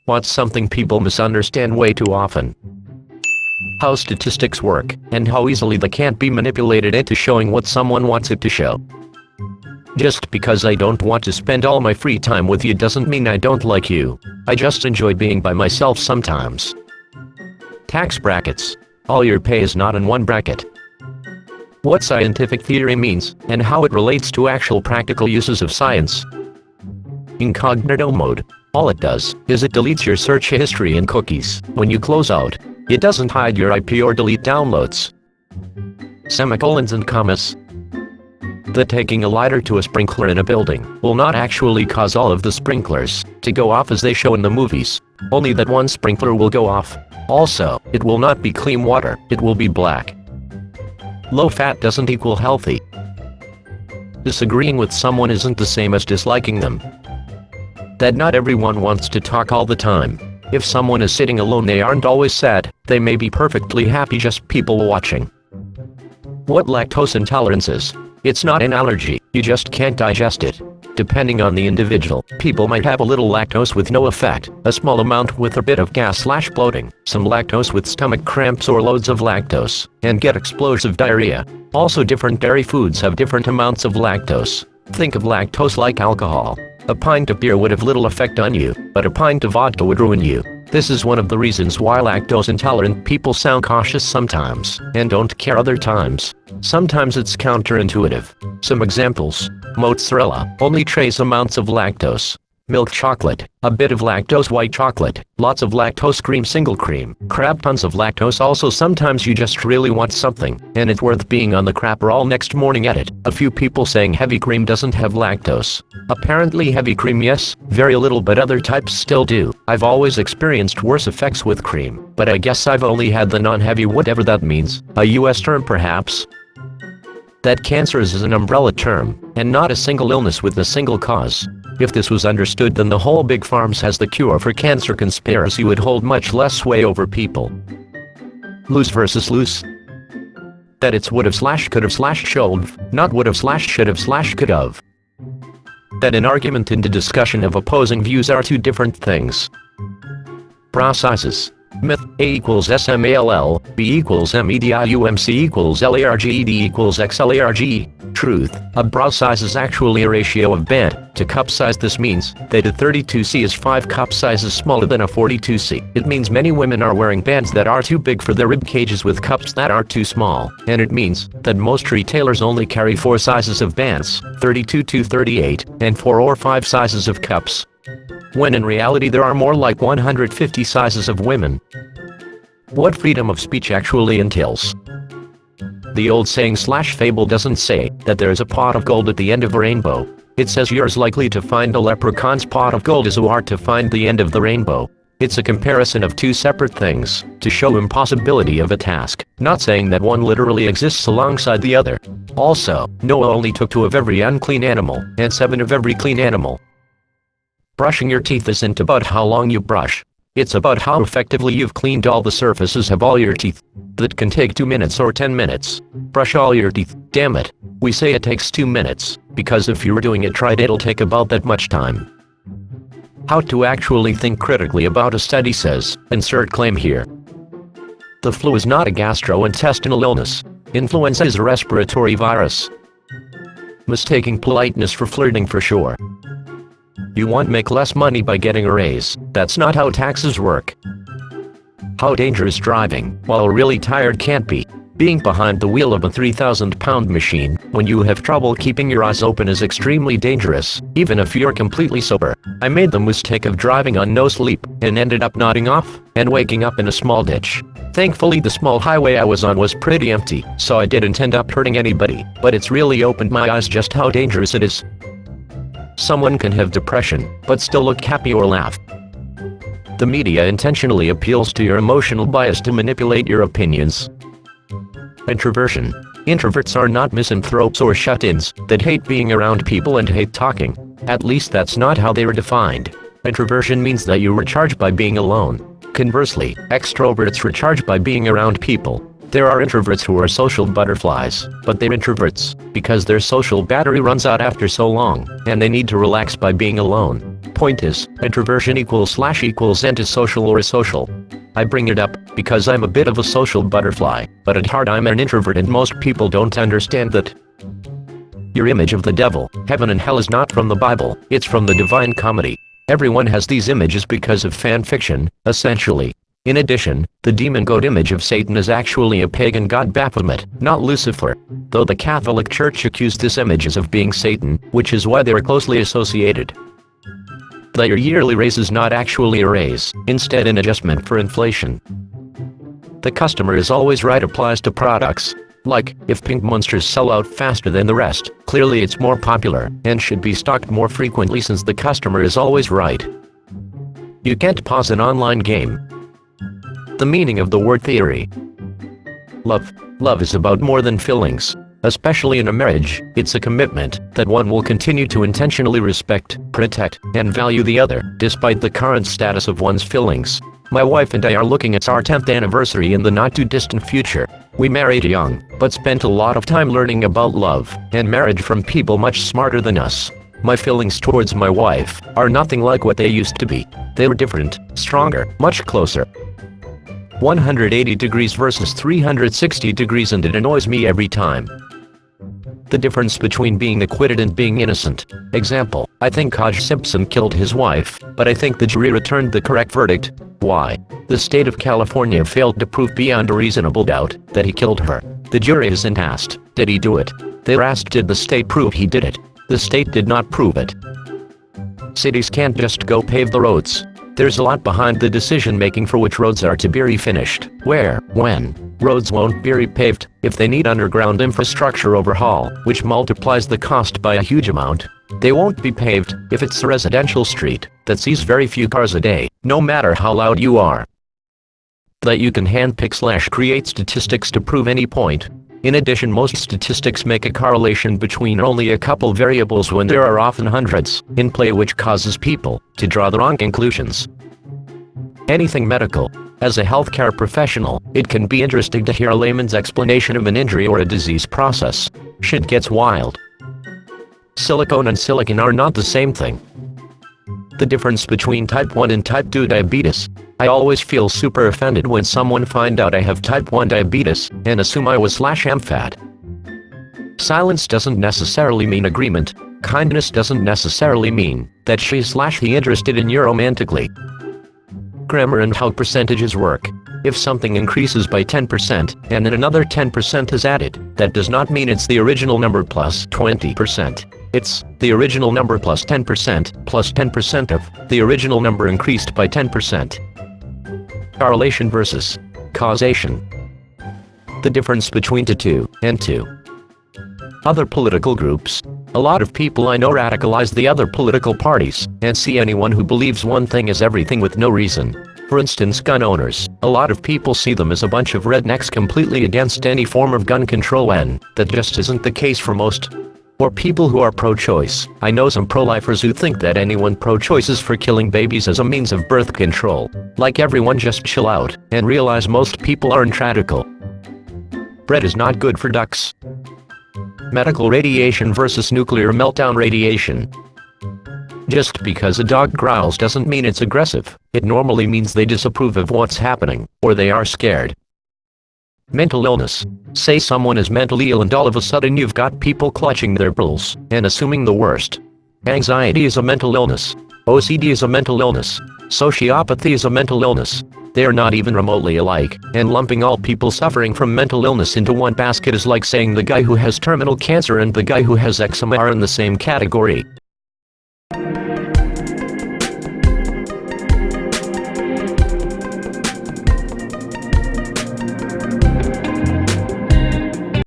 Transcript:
What's something people misunderstand way too often? How statistics work, and how easily they can't be manipulated into showing what someone wants it to show. Just because I don't want to spend all my free time with you doesn't mean I don't like you. I just enjoy being by myself sometimes. Tax brackets. All your pay is not in one bracket. What scientific theory means, and how it relates to actual practical uses of science. Incognito mode. All it does is it deletes your search history and cookies when you close out. It doesn't hide your IP or delete downloads. Semicolons and commas. The taking a lighter to a sprinkler in a building will not actually cause all of the sprinklers to go off as they show in the movies. Only that one sprinkler will go off. Also, it will not be clean water, it will be black. Low fat doesn't equal healthy. Disagreeing with someone isn't the same as disliking them. That not everyone wants to talk all the time. If someone is sitting alone, they aren't always sad, they may be perfectly happy just people watching. What lactose intolerance is? It's not an allergy, you just can't digest it. Depending on the individual, people might have a little lactose with no effect, a small amount with a bit of gas/bloating, some lactose with stomach cramps or loads of lactose, and get explosive diarrhea. Also, different dairy foods have different amounts of lactose. Think of lactose like alcohol. A pint of beer would have little effect on you, but a pint of vodka would ruin you. This is one of the reasons why lactose-intolerant people sound cautious sometimes, and don't care other times. Sometimes it's counterintuitive. Some examples. Mozzarella, only trace amounts of lactose. Milk chocolate, a bit of lactose. White chocolate, lots of lactose. Cream, single cream. Crab, tons of lactose. Also, sometimes you just really want something, and it's worth being on the crap roll next morning at it. A few people saying heavy cream doesn't have lactose. Apparently heavy cream, yes, very little, but other types still do. I've always experienced worse effects with cream, but I guess I've only had the non-heavy, whatever that means. A US term perhaps? That cancer is an umbrella term, and not a single illness with a single cause. If this was understood, then the whole big farms has the cure for cancer conspiracy would hold much less sway over people. Lose versus loose. That it's would've/could've/should, not would've/should've/could've. That an argument and a discussion of opposing views are two different things. Processes. Myth: A equals SMALL, B equals MEDIUM, C equals LARG, D equals XLARG. Truth: a bra size is actually a ratio of band to cup size. This means that a 32C is 5 cup sizes smaller than a 42C. It means many women are wearing bands that are too big for their rib cages with cups that are too small. And it means that most retailers only carry 4 sizes of bands, 32 to 38, and 4 or 5 sizes of cups, when in reality there are more like 150 sizes of women. What freedom of speech actually entails. The old saying/fable doesn't say that there's a pot of gold at the end of a rainbow. It says you're as likely to find a leprechaun's pot of gold as you are to find the end of the rainbow. It's a comparison of two separate things, to show impossibility of a task, not saying that one literally exists alongside the other. Also, Noah only took 2 of every unclean animal, and 7 of every clean animal. Brushing your teeth isn't about how long you brush. It's about how effectively you've cleaned all the surfaces of all your teeth. That can take 2 minutes or 10 minutes. Brush all your teeth, damn it. We say it takes 2 minutes, because if you were doing it right it'll take about that much time. How to actually think critically about a study says, insert claim here. The flu is not a gastrointestinal illness. Influenza is a respiratory virus. Mistaking politeness for flirting for sure. You won't make less money by getting a raise. That's not how taxes work. How dangerous driving, while really tired, can't be. Being behind the wheel of a 3,000-pound machine, when you have trouble keeping your eyes open, is extremely dangerous, even if you're completely sober. I made the mistake of driving on no sleep, and ended up nodding off, and waking up in a small ditch. Thankfully the small highway I was on was pretty empty, so I didn't end up hurting anybody, but it's really opened my eyes just how dangerous it is. Someone can have depression, but still look happy or laugh. The media intentionally appeals to your emotional bias to manipulate your opinions. Introversion. Introverts are not misanthropes or shut-ins that hate being around people and hate talking. At least that's not how they were defined. Introversion means that you recharge by being alone. Conversely, extroverts recharge by being around people. There are introverts who are social butterflies, but they're introverts because their social battery runs out after so long, and they need to relax by being alone. point is, introversion equals antisocial or asocial. I bring it up because I'm a bit of a social butterfly, but at heart I'm an introvert, and most people don't understand that. Your image of the devil, heaven and hell is not from the Bible, it's from the Divine Comedy. Everyone has these images because of fan fiction, essentially. In addition, the demon goat image of Satan is actually a pagan god Baphomet, not Lucifer, though the Catholic Church accused this images of being Satan, which is why they are closely associated. That your yearly raise is not actually a raise, instead an adjustment for inflation. The customer is always right applies to products. Like, if pink monsters sell out faster than the rest, clearly it's more popular, and should be stocked more frequently since the customer is always right. You can't pause an online game. The meaning of the word theory. Love is about more than feelings. Especially in a marriage, it's a commitment that one will continue to intentionally respect, protect, and value the other, despite the current status of one's feelings. My wife and I are looking at our 10th anniversary in the not-too-distant future. We married young, but spent a lot of time learning about love and marriage from people much smarter than us. My feelings towards my wife are nothing like what they used to be. They were different, stronger, much closer. 180 degrees versus 360 degrees, and it annoys me every time. The difference between being acquitted and being innocent. Example, I think O.J. Simpson killed his wife, but I think the jury returned the correct verdict. Why? The state of California failed to prove beyond a reasonable doubt that he killed her. The jury isn't asked, did he do it? They're asked, did the state prove he did it? The state did not prove it. Cities can't just go pave the roads. There's a lot behind the decision-making for which roads are to be refinished, where, when. Roads won't be repaved if they need underground infrastructure overhaul, which multiplies the cost by a huge amount. They won't be paved if it's a residential street that sees very few cars a day, no matter how loud you are. That you can handpick/create statistics to prove any point. In addition, most statistics make a correlation between only a couple variables when there are often hundreds in play, which causes people to draw the wrong conclusions. Anything medical. As a healthcare professional, it can be interesting to hear a layman's explanation of an injury or a disease process. Shit gets wild. Silicone and silicon are not the same thing. The difference between type 1 and type 2 diabetes. I always feel super offended when someone find out I have type 1 diabetes and assume I was/am fat. Silence doesn't necessarily mean agreement. Kindness doesn't necessarily mean that she/he interested in you romantically. Grammar and how percentages work. If something increases by 10% and then another 10% is added, that does not mean it's the original number plus 20%. It's the original number plus 10% plus 10% of the original number increased by 10%. Correlation versus causation. The difference between two and two. Other political groups. A lot of people I know radicalize the other political parties and see anyone who believes one thing as everything with no reason. For instance, gun owners. A lot of people see them as a bunch of rednecks completely against any form of gun control, when that just isn't the case for most. Or people who are pro-choice. I know some pro-lifers who think that anyone pro-choice is for killing babies as a means of birth control. Like, everyone just chill out and realize most people aren't radical. Bread is not good for ducks. Medical radiation versus nuclear meltdown radiation. Just because a dog growls doesn't mean it's aggressive. It normally means they disapprove of what's happening, or they are scared. Mental illness. Say someone is mentally ill and all of a sudden you've got people clutching their pearls and assuming the worst. Anxiety is a mental illness. OCD is a mental illness. Sociopathy is a mental illness. They are not even remotely alike, and lumping all people suffering from mental illness into one basket is like saying the guy who has terminal cancer and the guy who has eczema are in the same category.